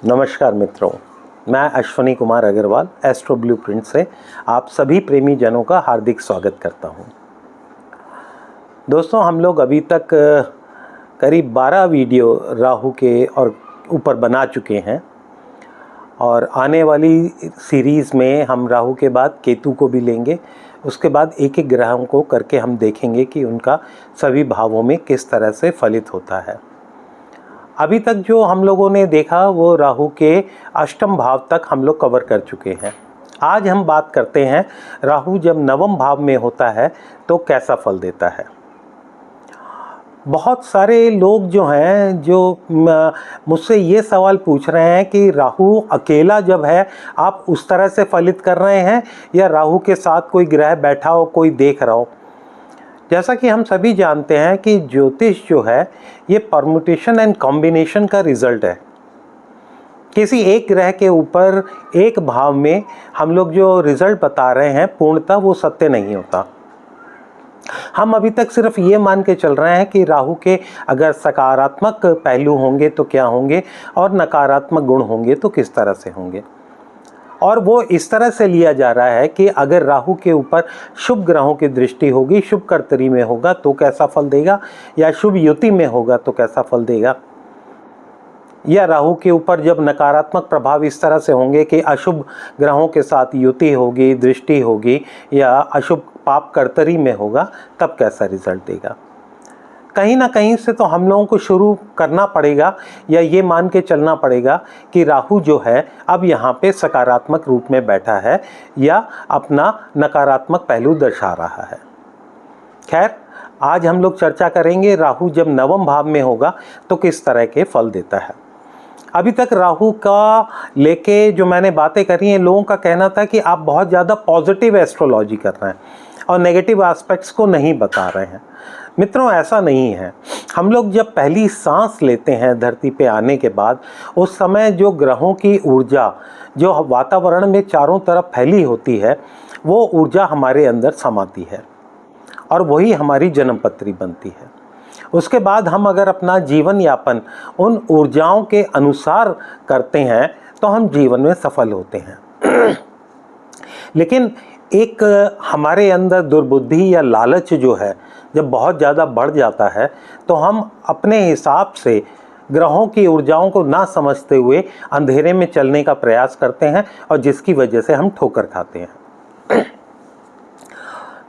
नमस्कार मित्रों, मैं अश्वनी कुमार अग्रवाल एस्ट्रो ब्लूप्रिंट से आप सभी प्रेमी जनों का हार्दिक स्वागत करता हूं। दोस्तों, हम लोग अभी तक करीब 12 वीडियो राहु के और ऊपर बना चुके हैं और आने वाली सीरीज़ में हम राहु के बाद केतु को भी लेंगे। उसके बाद एक एक ग्रहों को करके हम देखेंगे कि उनका सभी भावों में किस तरह से फलित होता है। अभी तक जो हम लोगों ने देखा वो राहु के अष्टम भाव तक हम लोग कवर कर चुके हैं। आज हम बात करते हैं राहु जब नवम भाव में होता है तो कैसा फल देता है। बहुत सारे लोग जो हैं जो मुझसे ये सवाल पूछ रहे हैं कि राहु अकेला जब है आप उस तरह से फलित कर रहे हैं या राहु के साथ कोई ग्रह बैठा हो, कोई देख रहा हो। जैसा कि हम सभी जानते हैं कि ज्योतिष जो है ये परम्यूटेशन एंड कॉम्बिनेशन का रिजल्ट है। किसी एक ग्रह के ऊपर एक भाव में हम लोग जो रिजल्ट बता रहे हैं पूर्णतः वो सत्य नहीं होता। हम अभी तक सिर्फ ये मान के चल रहे हैं कि राहु के अगर सकारात्मक पहलू होंगे तो क्या होंगे और नकारात्मक गुण होंगे तो किस तरह से होंगे, और वो इस तरह से लिया जा रहा है कि अगर राहु के ऊपर शुभ ग्रहों की दृष्टि होगी, शुभ कर्तरी में होगा तो कैसा फल देगा, या शुभ युति में होगा तो कैसा फल देगा, या राहु के ऊपर जब नकारात्मक प्रभाव इस तरह से होंगे कि अशुभ ग्रहों के साथ युति होगी, दृष्टि होगी, या अशुभ पाप कर्तरी में होगा तब कैसा रिजल्ट देगा। कहीं ना कहीं से तो हम लोगों को शुरू करना पड़ेगा या ये मान के चलना पड़ेगा कि राहु जो है अब यहाँ पे सकारात्मक रूप में बैठा है या अपना नकारात्मक पहलू दर्शा रहा है। खैर, आज हम लोग चर्चा करेंगे राहु जब नवम भाव में होगा तो किस तरह के फल देता है। अभी तक राहु का लेके जो मैंने बातें करी हैं, लोगों का कहना था कि आप बहुत ज़्यादा पॉजिटिव एस्ट्रोलॉजी कर रहे हैं और नेगेटिव एस्पेक्ट्स को नहीं बता रहे हैं। मित्रों, ऐसा नहीं है। हम लोग जब पहली सांस लेते हैं धरती पे आने के बाद, उस समय जो ग्रहों की ऊर्जा जो वातावरण में चारों तरफ फैली होती है वो ऊर्जा हमारे अंदर समाती है और वही हमारी जन्मपत्री बनती है। उसके बाद हम अगर अपना जीवन यापन उन ऊर्जाओं के अनुसार करते हैं तो हम जीवन में सफल होते हैं। लेकिन एक हमारे अंदर दुर्बुद्धि या लालच जो है जब बहुत ज़्यादा बढ़ जाता है तो हम अपने हिसाब से ग्रहों की ऊर्जाओं को ना समझते हुए अंधेरे में चलने का प्रयास करते हैं और जिसकी वजह से हम ठोकर खाते हैं।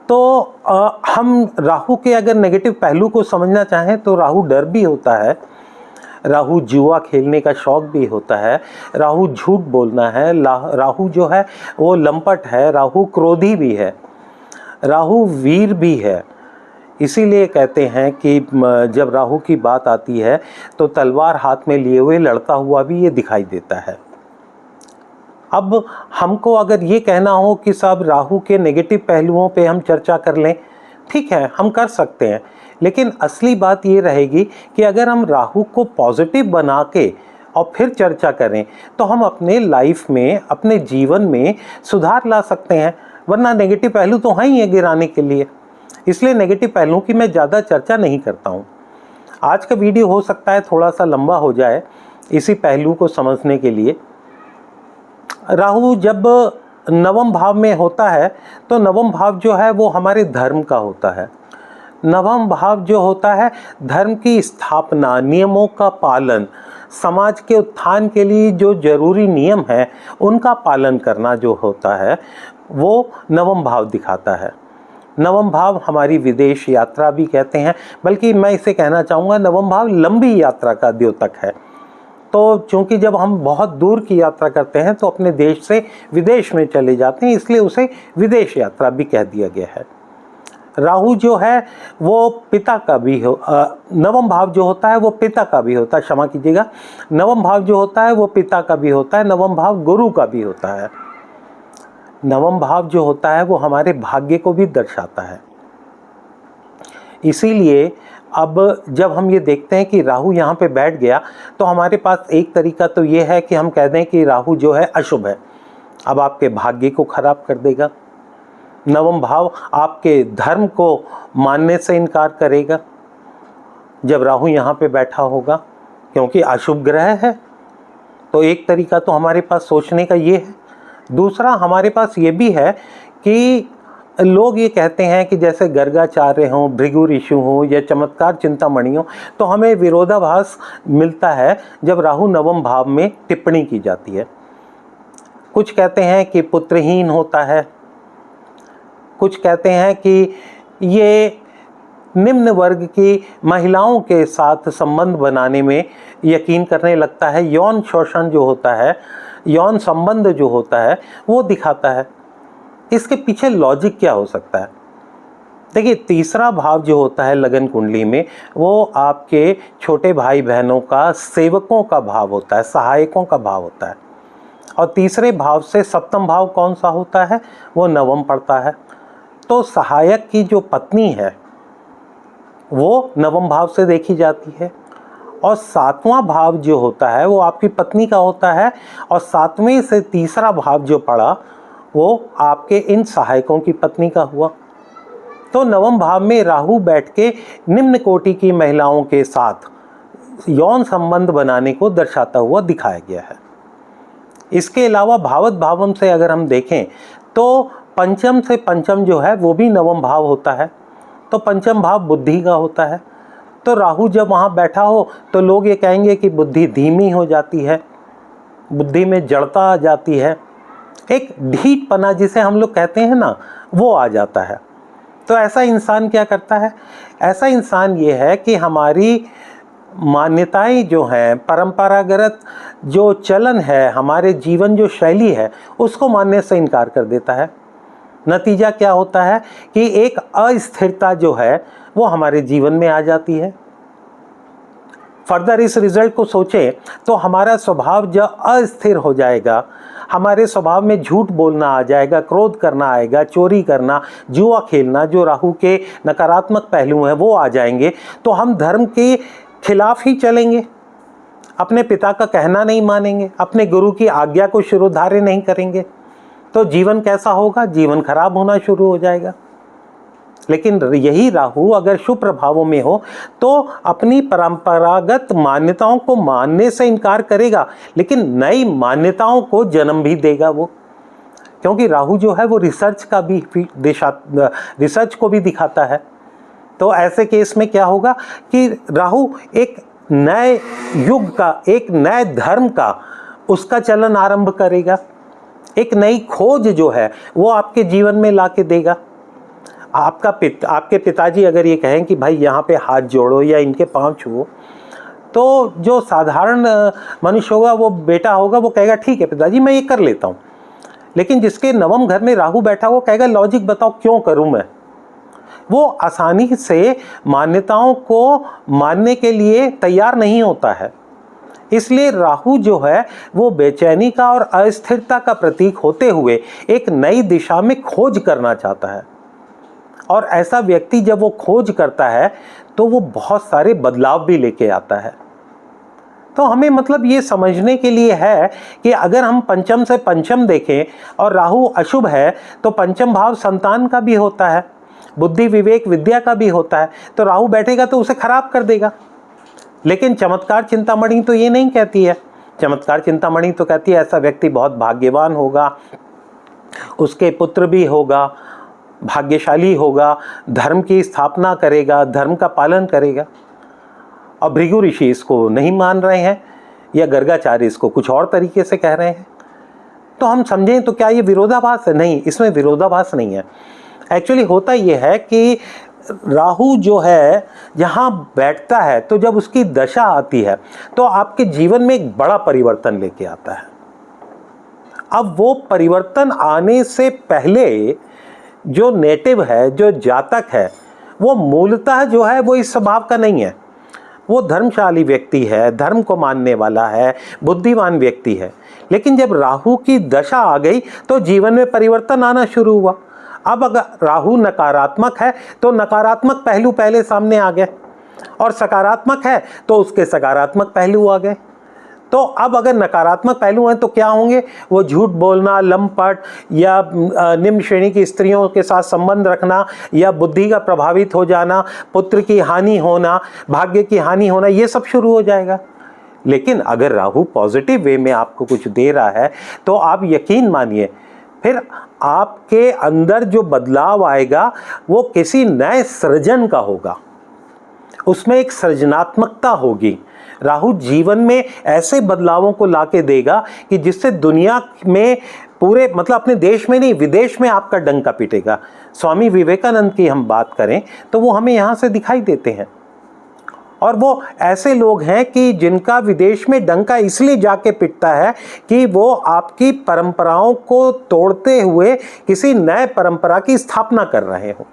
तो हम राहु के अगर नेगेटिव पहलू को समझना चाहें तो राहु डर भी होता है, राहु जुआ खेलने का शौक भी होता है, राहु झूठ बोलना है, राहु जो है वो लंपट है, राहु क्रोधी भी है, राहु वीर भी है। इसीलिए कहते हैं कि जब राहु की बात आती है तो तलवार हाथ में लिए हुए लड़ता हुआ भी ये दिखाई देता है। अब हमको अगर ये कहना हो कि साहब राहु के नेगेटिव पहलुओं पे हम चर्चा कर लें, ठीक है, हम कर सकते हैं, लेकिन असली बात ये रहेगी कि अगर हम राहु को पॉजिटिव बना के और फिर चर्चा करें तो हम अपने लाइफ में, अपने जीवन में सुधार ला सकते हैं। वरना नेगेटिव पहलू तो हैं ही है गिराने के लिए। इसलिए नेगेटिव पहलुओं की मैं ज़्यादा चर्चा नहीं करता हूँ। आज का वीडियो हो सकता है थोड़ा सा लंबा हो जाए इसी पहलू को समझने के लिए। राहु जब नवम भाव में होता है तो नवम भाव जो है वो हमारे धर्म का होता है। नवम भाव जो होता है धर्म की स्थापना, नियमों का पालन, समाज के उत्थान के लिए जो जरूरी नियम हैं उनका पालन करना जो होता है वो नवम भाव दिखाता है। नवम भाव हमारी विदेश यात्रा भी कहते हैं, बल्कि मैं इसे कहना चाहूँगा नवम भाव लंबी यात्रा का द्योतक है। तो चूँकि जब हम बहुत दूर की यात्रा करते हैं तो अपने देश से विदेश में चले जाते हैं, इसलिए उसे विदेश यात्रा भी कह दिया गया है। राहु जो है वो पिता का भी हो, नवम भाव जो होता है वो पिता का भी होता है, क्षमा कीजिएगा, नवम भाव जो होता है वो पिता का भी होता है, नवम भाव गुरु का भी होता है। नवम भाव जो होता है वो हमारे भाग्य को भी दर्शाता है। इसीलिए अब जब हम ये देखते हैं कि राहु यहाँ पे बैठ गया तो हमारे पास एक तरीका तो ये है कि हम कह दें कि राहु जो है अशुभ है, अब आपके भाग्य को खराब कर देगा। नवम भाव आपके धर्म को मानने से इनकार करेगा जब राहु यहाँ पे बैठा होगा, क्योंकि अशुभ ग्रह है। तो एक तरीका तो हमारे पास सोचने का ये है। दूसरा हमारे पास ये भी है कि लोग ये कहते हैं कि जैसे गर्गाचार्य हों, भृगु ऋषि हों या चमत्कार चिंतामणि हो, तो हमें विरोधाभास मिलता है जब राहु नवम भाव में टिप्पणी की जाती है। कुछ कहते हैं कि पुत्रहीन होता है, कुछ कहते हैं कि ये निम्न वर्ग की महिलाओं के साथ संबंध बनाने में यकीन करने लगता है, यौन शोषण जो होता है, यौन संबंध जो होता है वो दिखाता है। इसके पीछे लॉजिक क्या हो सकता है? देखिए, तीसरा भाव जो होता है लगन कुंडली में, वो आपके छोटे भाई बहनों का, सेवकों का भाव होता है, सहायकों का भाव होता है। और तीसरे भाव से सप्तम भाव कौन सा होता है? वो नवम पड़ता है। तो सहायक की जो पत्नी है वो नवम भाव से देखी जाती है, और सातवां भाव जो होता है वो आपकी पत्नी का होता है, और सातवें से तीसरा भाव जो पड़ा वो आपके इन सहायकों की पत्नी का हुआ। तो नवम भाव में राहु बैठ के निम्न कोटि की महिलाओं के साथ यौन संबंध बनाने को दर्शाता हुआ दिखाया गया है। इसके अलावा भावत भावम से अगर हम देखें तो पंचम से पंचम जो है वो भी नवम भाव होता है। तो पंचम भाव बुद्धि का होता है। तो राहु जब वहाँ बैठा हो तो लोग ये कहेंगे कि बुद्धि धीमी हो जाती है, बुद्धि में जड़ता आ जाती है, एक ढीठपना जिसे हम लोग कहते हैं ना, वो आ जाता है। तो ऐसा इंसान क्या करता है? ऐसा इंसान ये है कि हमारी मान्यताएं जो हैं, परंपरागत जो चलन है, हमारे जीवन जो शैली है, उसको मानने से इनकार कर देता है। नतीजा क्या होता है कि एक अस्थिरता जो है वो हमारे जीवन में आ जाती है। फर्दर इस रिजल्ट को सोचें तो हमारा स्वभाव जब अस्थिर हो जाएगा, हमारे स्वभाव में झूठ बोलना आ जाएगा, क्रोध करना आएगा, चोरी करना, जुआ खेलना, जो राहु के नकारात्मक पहलू हैं वो आ जाएंगे, तो हम धर्म के खिलाफ ही चलेंगे, अपने पिता का कहना नहीं मानेंगे, अपने गुरु की आज्ञा को शिरोधार्य नहीं करेंगे। तो जीवन कैसा होगा? जीवन खराब होना शुरू हो जाएगा। लेकिन यही राहु अगर शुभ प्रभावों में हो तो अपनी परंपरागत मान्यताओं को मानने से इनकार करेगा, लेकिन नई मान्यताओं को जन्म भी देगा वो, क्योंकि राहु जो है वो रिसर्च का भी रिसर्च को भी दिखाता है। तो ऐसे केस में क्या होगा कि राहु एक नए युग का, एक नए धर्म का उसका चलन आरंभ करेगा, एक नई खोज जो है वो आपके जीवन में ला के देगा। आपके पिताजी अगर ये कहें कि भाई यहाँ पे हाथ जोड़ो या इनके पांव छुओ, तो जो साधारण मनुष्य होगा, वो बेटा होगा, वो कहेगा ठीक है पिताजी मैं ये कर लेता हूँ। लेकिन जिसके नवम घर में राहु बैठा वो कहेगा लॉजिक बताओ क्यों करूँ मैं। वो आसानी से मान्यताओं को मानने के लिए तैयार नहीं होता है। इसलिए राहु जो है वो बेचैनी का और अस्थिरता का प्रतीक होते हुए एक नई दिशा में खोज करना चाहता है। और ऐसा व्यक्ति जब वो खोज करता है तो वो बहुत सारे बदलाव भी लेके आता है। तो हमें मतलब ये समझने के लिए है कि अगर हम पंचम से पंचम देखें और राहु अशुभ है तो पंचम भाव संतान का भी होता है, बुद्धि विवेक विद्या का भी होता है। तो राहु बैठेगा तो उसे खराब कर देगा। लेकिन चमत्कार चिंतामणि तो ये नहीं कहती है। चमत्कार चिंतामणि तो कहती है ऐसा व्यक्ति बहुत भाग्यवान होगा, उसके पुत्र भी होगा, भाग्यशाली होगा, धर्म की स्थापना करेगा, धर्म का पालन करेगा। और भृगु ऋषि इसको नहीं मान रहे हैं या गर्गाचार्य इसको कुछ और तरीके से कह रहे हैं। तो हम समझें तो क्या ये विरोधाभास है? नहीं, इसमें विरोधाभास नहीं है। एक्चुअली होता ये है कि राहु जो है जहाँ बैठता है तो जब उसकी दशा आती है तो आपके जीवन में एक बड़ा परिवर्तन लेके आता है। अब वो परिवर्तन आने से पहले जो नेटिव है, जो जातक है, वो मूलतः जो है वो इस स्वभाव का नहीं है। वो धर्मशाली व्यक्ति है, धर्म को मानने वाला है, बुद्धिमान व्यक्ति है। लेकिन जब राहु की दशा आ गई तो जीवन में परिवर्तन आना शुरू हुआ। अब अगर राहु नकारात्मक है तो नकारात्मक पहलू पहले सामने आ गए, और सकारात्मक है तो उसके सकारात्मक पहलू आ गए। तो अब अगर नकारात्मक पहलू हैं तो क्या होंगे? वो झूठ बोलना, लंपट या निम्न श्रेणी की स्त्रियों के साथ संबंध रखना, या बुद्धि का प्रभावित हो जाना, पुत्र की हानि होना, भाग्य की हानि होना, ये सब शुरू हो जाएगा। लेकिन अगर राहु पॉजिटिव वे में आपको कुछ दे रहा है तो आप यकीन मानिए फिर आपके अंदर जो बदलाव आएगा वो किसी नए सृजन का होगा, उसमें एक सृजनात्मकता होगी। राहु जीवन में ऐसे बदलावों को लाके देगा कि जिससे दुनिया में पूरे मतलब अपने देश में नहीं विदेश में आपका डंका पिटेगा। स्वामी विवेकानंद की हम बात करें तो वो हमें यहाँ से दिखाई देते हैं, और वो ऐसे लोग हैं कि जिनका विदेश में डंका इसलिए जाके पिटता है कि वो आपकी परंपराओं को तोड़ते हुए किसी नए परंपरा की स्थापना कर रहे हो।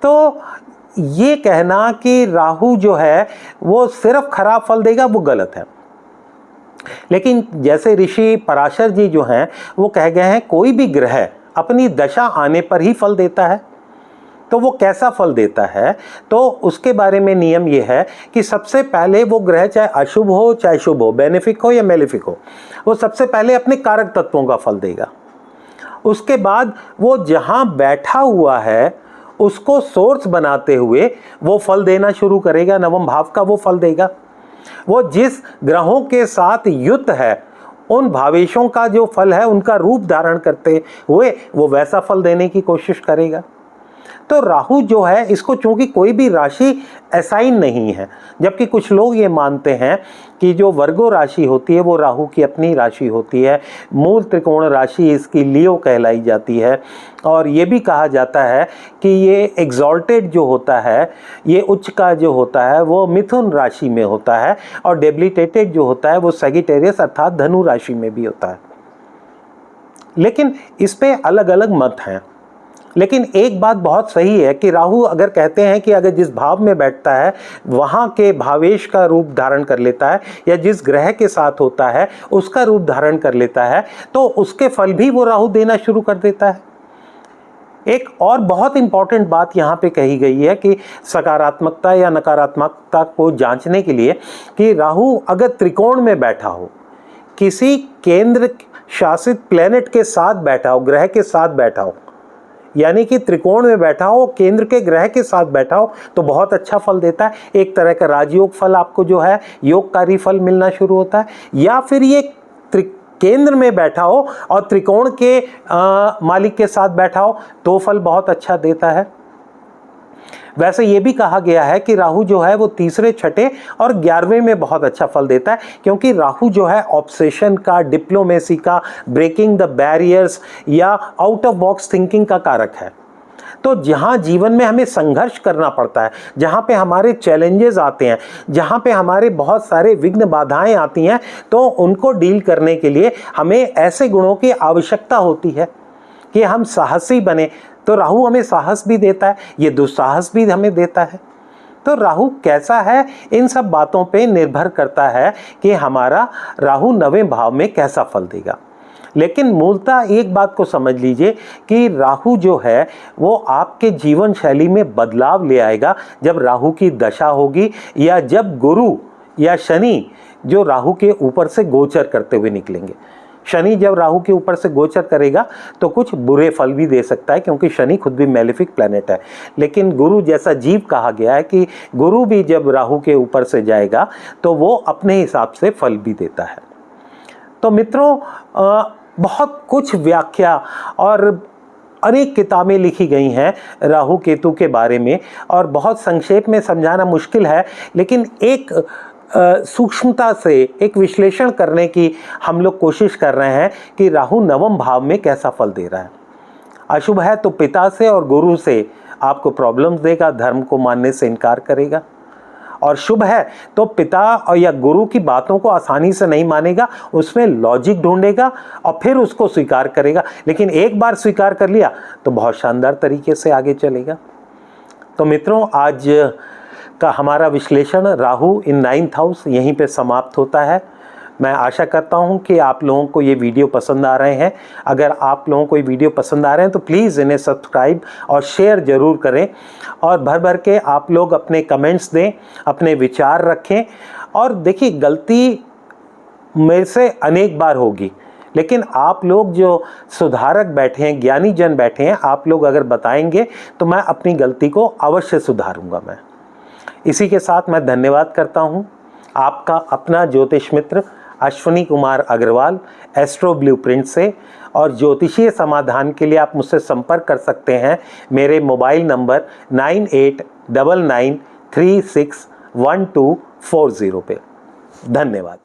तो ये कहना कि राहु जो है वो सिर्फ खराब फल देगा वो गलत है। लेकिन जैसे ऋषि पराशर जी जो हैं वो कह गए हैं कोई भी ग्रह अपनी दशा आने पर ही फल देता है। तो वो कैसा फल देता है, तो उसके बारे में नियम ये है कि सबसे पहले वो ग्रह चाहे अशुभ हो चाहे शुभ हो, बेनिफिक हो या मेलेफिक हो, वो सबसे पहले अपने कारक तत्वों का फल देगा। उसके बाद वो जहाँ बैठा हुआ है उसको सोर्स बनाते हुए वो फल देना शुरू करेगा, नवम भाव का वो फल देगा। वो जिस ग्रहों के साथ युक्त है उन भावेशों का जो फल है उनका रूप धारण करते हुए वो वैसा फल देने की कोशिश करेगा। तो राहु जो है इसको चूंकि कोई भी राशि असाइन नहीं है, जबकि कुछ लोग ये मानते हैं कि जो वर्गो राशि होती है वो राहु की अपनी राशि होती है, मूल त्रिकोण राशि इसकी लियो कहलाई जाती है, और ये भी कहा जाता है कि ये एग्जॉल्टेड जो होता है, ये उच्च का जो होता है वो मिथुन राशि में होता है, और डेबिलिटेटेड जो होता है वो सैगिटेरियस अर्थात धनु राशि में भी होता है। लेकिन इस पे अलग अलग मत हैं। लेकिन एक बात बहुत सही है कि राहु अगर कहते हैं कि अगर जिस भाव में बैठता है वहाँ के भावेश का रूप धारण कर लेता है या जिस ग्रह के साथ होता है उसका रूप धारण कर लेता है तो उसके फल भी वो राहु देना शुरू कर देता है। एक और बहुत इंपॉर्टेंट बात यहाँ पे कही गई है कि सकारात्मकता या नकारात्मकता को जांचने के लिए कि राहु अगर त्रिकोण में बैठा हो, किसी केंद्र शासित प्लेनेट के साथ बैठा हो, ग्रह के साथ बैठा हो, यानी कि त्रिकोण में बैठा हो, केंद्र के ग्रह के साथ बैठा हो, तो बहुत अच्छा फल देता है। एक तरह का राजयोग फल आपको जो है योगकारी फल मिलना शुरू होता है। या फिर ये केंद्र में बैठा हो और त्रिकोण के मालिक के साथ बैठा हो तो फल बहुत अच्छा देता है। वैसे ये भी कहा गया है कि राहु जो है वो तीसरे, छठे और 11वें में बहुत अच्छा फल देता है, क्योंकि राहु जो है ऑब्सेशन का, डिप्लोमेसी का, ब्रेकिंग द बैरियर्स या आउट ऑफ बॉक्स थिंकिंग का कारक है। तो जहाँ जीवन में हमें संघर्ष करना पड़ता है, जहाँ पे हमारे चैलेंजेस आते हैं, जहाँ पे हमारे बहुत सारे विघ्न बाधाएं आती हैं, तो उनको डील करने के लिए हमें ऐसे गुणों की आवश्यकता होती है कि हम साहसी बने। तो राहु हमें साहस भी देता है, ये दुस्साहस भी हमें देता है। तो राहु कैसा है इन सब बातों पे निर्भर करता है कि हमारा राहु 9वें भाव में कैसा फल देगा। लेकिन मूलतः एक बात को समझ लीजिए कि राहु जो है वो आपके जीवन शैली में बदलाव ले आएगा जब राहु की दशा होगी या जब गुरु या शनि जो राहु के ऊपर से गोचर करते हुए निकलेंगे। शनि जब राहु के ऊपर से गोचर करेगा तो कुछ बुरे फल भी दे सकता है, क्योंकि शनि खुद भी मेलेफिक प्लैनेट है। लेकिन गुरु जैसा जीव कहा गया है कि गुरु भी जब राहु के ऊपर से जाएगा तो वो अपने हिसाब से फल भी देता है। तो मित्रों, बहुत कुछ व्याख्या और अनेक किताबें लिखी गई हैं राहु केतु के बारे में, और बहुत संक्षेप में समझाना मुश्किल है, लेकिन एक सूक्ष्मता से एक विश्लेषण करने की हम लोग कोशिश कर रहे हैं कि राहु 9वें भाव में कैसा फल दे रहा है। अशुभ है तो पिता से और गुरु से आपको प्रॉब्लम्स देगा, धर्म को मानने से इनकार करेगा, और शुभ है तो पिता और या गुरु की बातों को आसानी से नहीं मानेगा, उसमें लॉजिक ढूंढेगा और फिर उसको स्वीकार करेगा। लेकिन एक बार स्वीकार कर लिया तो बहुत शानदार तरीके से आगे चलेगा। तो मित्रों, आज का हमारा विश्लेषण राहु इन 9th हाउस यहीं पे समाप्त होता है। मैं आशा करता हूं कि आप लोगों को ये वीडियो पसंद आ रहे हैं। अगर आप लोगों को ये वीडियो पसंद आ रहे हैं तो प्लीज़ इन्हें सब्सक्राइब और शेयर ज़रूर करें, और भर भर के आप लोग अपने कमेंट्स दें, अपने विचार रखें। और देखिए, गलती मेरे से अनेक बार होगी, लेकिन आप लोग जो सुधारक बैठे हैं, ज्ञानी जन बैठे हैं, आप लोग अगर बताएंगे तो मैं अपनी गलती को अवश्य सुधारूंगा। मैं इसी के साथ मैं धन्यवाद करता हूं। आपका अपना ज्योतिष मित्र अश्विनी कुमार अग्रवाल, एस्ट्रो ब्लूप्रिंट से। और ज्योतिषीय समाधान के लिए आप मुझसे संपर्क कर सकते हैं मेरे मोबाइल नंबर 9899361240 पे। धन्यवाद।